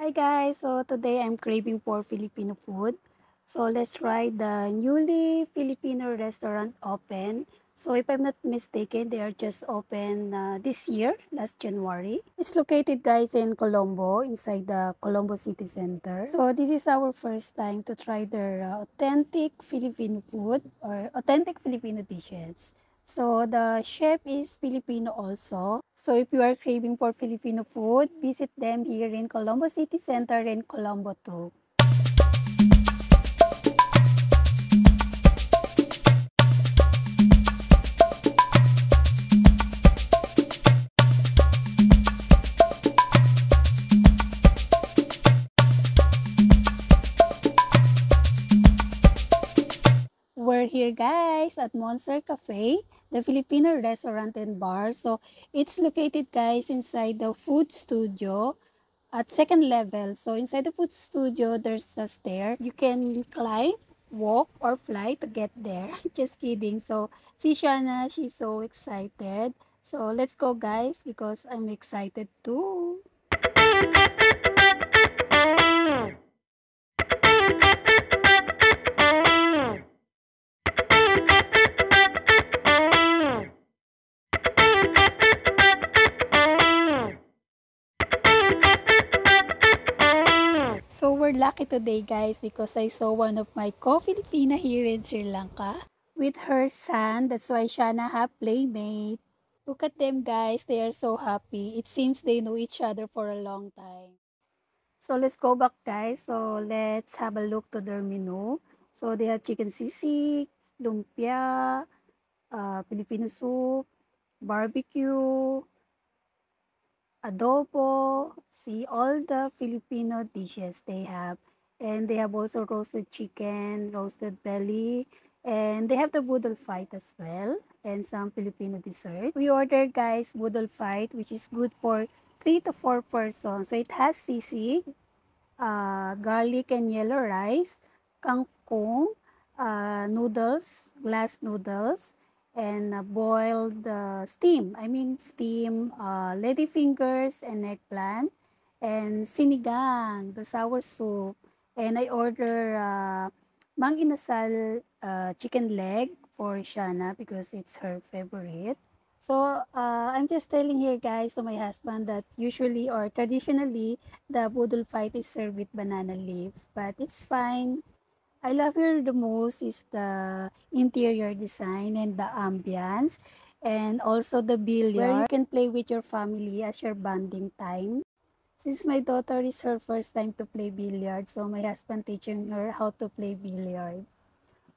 Hi guys, so today I'm craving for Filipino food. So let's try the newly Filipino restaurant open. So if I'm not mistaken, they are just open this year, last January. It's located guys in Colombo, inside the Colombo City Center. So this is our first time to try their authentic Filipino food or authentic Filipino dishes. So the chef is Filipino also. So if you are craving for Filipino food, visit them here in Colombo City Center in Colombo too. We're here guys at Monster Cafe, the Filipino restaurant and bar. So it's located guys inside the food studio at second level. So inside the food studio, there's a stair. You can climb, walk, or fly to get there. Just kidding. So see Shana, she's so excited. So let's go guys because I'm excited too. So we're lucky today guys because I saw one of my co-Filipina here in Sri Lanka with her son. That's why Shana have playmate. Look at them guys, they are so happy. It seems they know each other for a long time. So let's go back guys. So let's have a look to their menu. So they have chicken sisig, lumpia, Filipino soup, barbecue, adobo, see all the Filipino dishes they have. And they have also roasted chicken, roasted belly, and they have the budol fight as well, and some Filipino dessert. We ordered guys budol fight, which is good for 3 to 4 persons. So it has sisig, garlic and yellow rice, kangkong, noodles, glass noodles, and boiled steam lady fingers and eggplant, and sinigang, the sour soup. And I order mang inasal chicken leg for Shana because it's her favorite. So, I'm just telling here guys to my husband that usually or traditionally, the budol fight is served with banana leaf, but it's fine. I love here the most is the interior design and the ambience, and also the billiard where you can play with your family as your bonding time. Since my daughter is her first time to play billiard, so my husband teaching her how to play billiard.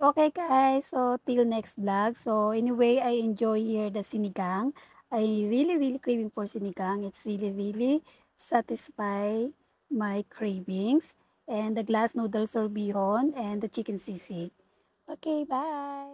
Okay guys, so till next vlog. So anyway, I enjoy here the sinigang. I really craving for sinigang. It's really satisfy my cravings. And the glass noodles or bihon and the chicken sisig. Okay, bye!